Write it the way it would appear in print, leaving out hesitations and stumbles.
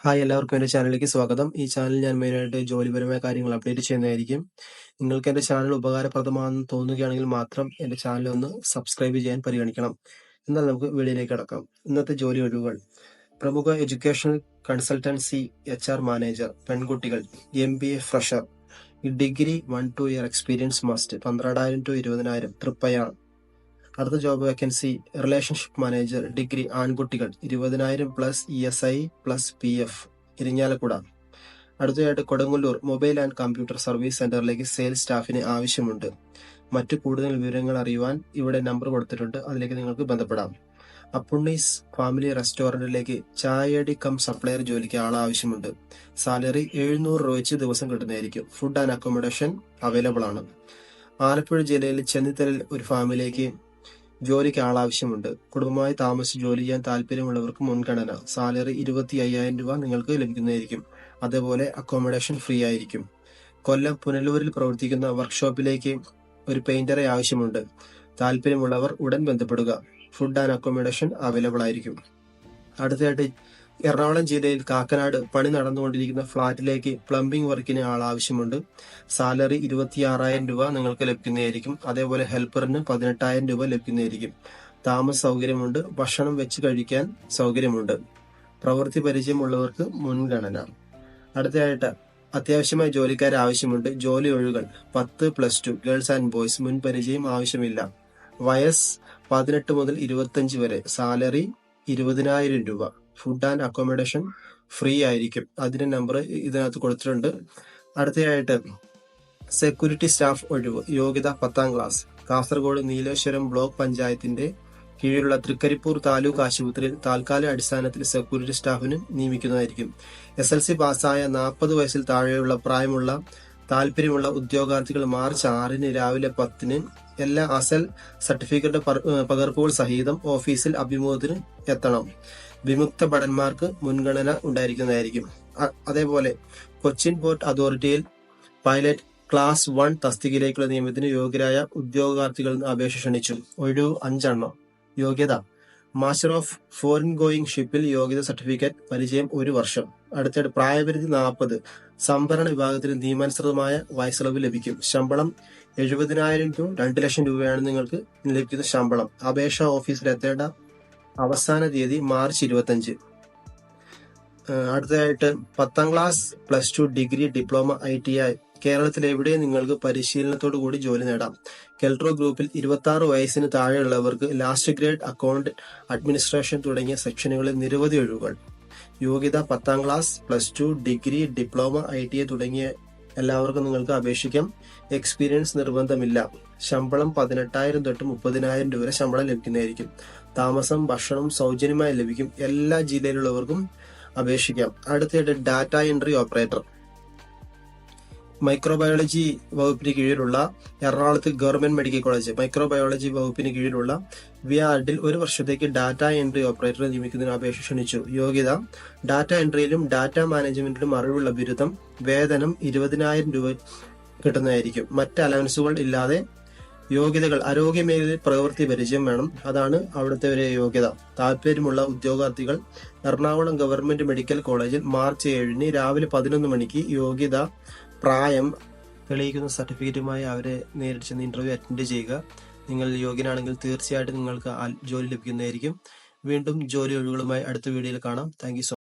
Hi, എല്ലാവർക്കും എൻ്റെ ചാനലിലേക്ക് സ്വാഗതം. ഈ ചാനൽ ഞാൻ മെയിനായിട്ട് ജോലിപരമായ കാര്യങ്ങൾ അപ്ഡേറ്റ് ചെയ്യുന്നതായിരിക്കും. നിങ്ങൾക്ക് എൻ്റെ ചാനൽ ഉപകാരപ്രദമാണെന്ന് തോന്നുകയാണെങ്കിൽ മാത്രം എൻ്റെ ചാനൽ ഒന്ന് സബ്സ്ക്രൈബ് ചെയ്യാൻ പരിഗണിക്കണം. എന്നാൽ നമുക്ക് വീഡിയോയിലേക്ക് കടക്കാം. ഇന്നത്തെ ജോലി ഒഴിവുകൾ: പ്രമുഖ എഡ്യൂക്കേഷണൽ കൺസൾട്ടൻസി HR മാനേജർ, പെൺകുട്ടികൾ, MBA fresher, degree 1-2 year experience must, 12,000 to 20,000, Triprayar. അടുത്ത job vacancy relationship manager, degree, ആൺകുട്ടികൾ, 20,000 plus ESI plus PF, Irinjalakuda. അടുത്തതായിട്ട് Kodungallur mobile and computer service സെന്ററിലേക്ക് സെയിൽസ് സ്റ്റാഫിന് ആവശ്യമുണ്ട്. മറ്റു കൂടുതൽ വിവരങ്ങൾ അറിയുവാൻ ഇവിടെ നമ്പർ കൊടുത്തിട്ടുണ്ട്, അതിലേക്ക് നിങ്ങൾക്ക് ബന്ധപ്പെടാം. അപ്പുണ്ണീസ് ഫാമിലി റെസ്റ്റോറന്റിലേക്ക് ചായയടി കം സപ്ലയർ ജോലിക്ക് ആവശ്യമുണ്ട്. സാലറി 700 രൂപ വെച്ച് ദിവസം കിട്ടുന്നതായിരിക്കും. ഫുഡ് ആൻഡ് അക്കോമഡേഷൻ അവൈലബിൾ ആണ്. ആലപ്പുഴ ജില്ലയിൽ ചെന്നിത്തലയിൽ ഒരു ഫാമിലേക്ക് ജോലിക്ക് ആവശ്യമുണ്ട്. കുടുംബമായി താമസിച്ച് ജോലി ചെയ്യാൻ താല്പര്യമുള്ളവർക്ക് മുൻഗണന. സാലറി 25,000 രൂപ നിങ്ങൾക്ക് ലഭിക്കുന്നതായിരിക്കും. അതേപോലെ അക്കോമഡേഷൻ ഫ്രീ ആയിരിക്കും. കൊല്ലം പുനലൂരിൽ പ്രവർത്തിക്കുന്ന വർക്ക്ഷോപ്പിലേക്ക് ഒരു പെയിന്ററെ ആവശ്യമുണ്ട്. താല്പര്യമുള്ളവർ ഉടൻ ബന്ധപ്പെടുക. ഫുഡ് ആൻഡ് അക്കോമഡേഷൻ അവൈലബിൾ ആയിരിക്കും. അടുത്തതായിട്ട് എറണാകുളം ജില്ലയിൽ കാക്കനാട് പണി നടന്നുകൊണ്ടിരിക്കുന്ന ഫ്ളാറ്റിലേക്ക് പ്ലംബിംഗ് വർക്കിന് ആവശ്യമുണ്ട്. സാലറി 26,000 രൂപ നിങ്ങൾക്ക് ലഭിക്കുന്നതായിരിക്കും. അതേപോലെ ഹെൽപ്പറിന് 18,000 രൂപ ലഭിക്കുന്നതായിരിക്കും. താമസ സൗകര്യമുണ്ട്. ഭക്ഷണം വെച്ച് കഴിക്കാൻ സൗകര്യമുണ്ട്. പ്രവൃത്തി പരിചയമുള്ളവർക്ക് മുൻഗണന. അടുത്തതായിട്ട് അത്യാവശ്യമായി ജോലിക്കാരെ ആവശ്യമുണ്ട്. ജോലി ഒഴിവുകൾ: 10+2 ഗേൾസ് ആൻഡ് ബോയ്സ്. മുൻ പരിചയം ആവശ്യമില്ല. വയസ്സ് 18 മുതൽ 25 വരെ. സാലറി 20,000 രൂപ. ഫുഡ് ആൻഡ് അക്കോമഡേഷൻ ഫ്രീ ആയിരിക്കും. അതിന്റെ നമ്പർ ഇതിനകത്ത് കൊടുത്തിട്ടുണ്ട്. അടുത്തതായിട്ട് സെക്യൂരിറ്റി സ്റ്റാഫ് ഒഴിവ്. യോഗ്യത 10ാം ക്ലാസ്. കാസർഗോഡ് നീലേശ്വരം ബ്ലോക്ക് പഞ്ചായത്തിന്റെ കീഴിലുള്ള തൃക്കരിപ്പൂർ താലൂക്ക് ആശുപത്രിയിൽ താൽക്കാലിക അടിസ്ഥാനത്തിൽ സെക്യൂരിറ്റി സ്റ്റാഫിന് നിയമിക്കുന്നതായിരിക്കും. SLC പാസ്സായ 40 വയസ്സിൽ താഴെയുള്ള പ്രായമുള്ള താല്പര്യമുള്ള ഉദ്യോഗാർത്ഥികൾ മാർച്ച് 6 രാവിലെ 10 എല്ലാ അസൽ സർട്ടിഫിക്കറ്റ് പകർപ്പുകൾ സഹിതം ഓഫീസിൽ അഭിമുഖത്തിന് എത്തണം. വിമുക്ത ഭടന്മാർക്ക് മുൻഗണന ഉണ്ടായിരിക്കുന്നതായിരിക്കും. അതേപോലെ കൊച്ചിൻ പോർട്ട് അതോറിറ്റിയിൽ പൈലറ്റ് ക്ലാസ് 1 തസ്തികയിലേക്കുള്ള നിയമനത്തിന് യോഗ്യരായ ഉദ്യോഗാർത്ഥികളിൽ നിന്ന് അപേക്ഷ ക്ഷണിച്ചു. ഒഴിവ് 5 എണ്ണം. യോഗ്യത: മാസ്റ്റർ ഓഫ് ഫോറിൻ ഗോയിങ് ഷിപ്പിൽ യോഗ്യത സർട്ടിഫിക്കറ്റ്. പരിചയം 1 വർഷം. അടുത്തിടെ പ്രായപരിധി 40. സംഭരണ വിഭാഗത്തിന് നിയമാനുസൃതമായ വയസ്സിളവ് ലഭിക്കും. ശമ്പളം 70,000 to 2 ലക്ഷം രൂപയാണ് നിങ്ങൾക്ക് ലഭിക്കുന്ന ശമ്പളം. അപേക്ഷ ഓഫീസിൽ എത്തേണ്ട അവസാന തീയതി മാർച്ച് 25. അടുത്തതായിട്ട് 10ാം ക്ലാസ്, +2, ഡിഗ്രി, ഡിപ്ലോമ, ITI. കേരളത്തിൽ എവിടെയും നിങ്ങൾക്ക് പരിശീലനത്തോടു കൂടി ജോലി നേടാം. കെൽട്രോ ഗ്രൂപ്പിൽ 26 വയസ്സിന് താഴെയുള്ളവർക്ക് ലാസ്റ്റ് ഗ്രേഡ് അക്കൗണ്ട് അഡ്മിനിസ്ട്രേഷൻ തുടങ്ങിയ സെക്ഷനുകളിൽ നിരവധി ഒഴിവുകൾ. യോഗ്യത 10ാം ക്ലാസ്, +2, ഡിഗ്രി, ഡിപ്ലോമ, ITI തുടങ്ങിയ എല്ലാവർക്കും നിങ്ങൾക്ക് അപേക്ഷിക്കാം. എക്സ്പീരിയൻസ് നിർബന്ധമില്ല. ശമ്പളം 18,000 തൊട്ട് 30,000 രൂപ വരെ ശമ്പളം ലഭിക്കുന്നതായിരിക്കും. താമസം ഭക്ഷണം സൗജന്യമായി ലഭിക്കും. എല്ലാ ജില്ലയിലുള്ളവർക്കും അപേക്ഷിക്കാം. അടുത്തതായിട്ട് ഡാറ്റ എൻട്രി ഓപ്പറേറ്റർ. മൈക്രോബയോളജി വകുപ്പിന് കീഴിലുള്ള എറണാകുളത്ത് ഗവൺമെന്റ് മെഡിക്കൽ കോളേജ് മൈക്രോബയോളജി വകുപ്പിന് കീഴിലുള്ള വിയാർഡിൽ 1 വർഷത്തേക്ക് ഡാറ്റ എൻട്രി ഓപ്പറേറ്ററെ നിയമിക്കുന്നതിന് അപേക്ഷ ക്ഷണിച്ചു. യോഗ്യത: ഡാറ്റ എൻട്രിയിലും ഡാറ്റ മാനേജ്മെന്റിലും അറിവുള്ള ബിരുദം. വേതനം 20,000 രൂപ കിട്ടുന്നതായിരിക്കും. മറ്റ് അലവൻസുകൾ ഇല്ലാതെ. യോഗ്യതകൾ: ആരോഗ്യ മേഖലയിൽ പ്രവൃത്തി പരിചയം വേണം. അതാണ് അവിടുത്തെ ഒരു യോഗ്യത. താല്പര്യമുള്ള ഉദ്യോഗാർത്ഥികൾ എറണാകുളം ഗവൺമെന്റ് മെഡിക്കൽ കോളേജിൽ മാർച്ച് 7 രാവിലെ 11 മണിക്ക് യോഗ്യത, പ്രായം തെളിയിക്കുന്ന സർട്ടിഫിക്കറ്റുമായി അവരെ നേരിട്ട് ചെന്ന് ഇന്റർവ്യൂ അറ്റൻഡ് ചെയ്യുക. നിങ്ങൾ യോഗ്യനാണെങ്കിൽ തീർച്ചയായിട്ടും നിങ്ങൾക്ക് ജോലി ലഭിക്കുന്നതായിരിക്കും. വീണ്ടും ജോലി ഒഴിവുകളുമായി അടുത്ത വീഡിയോയിൽ കാണാം. Thank you.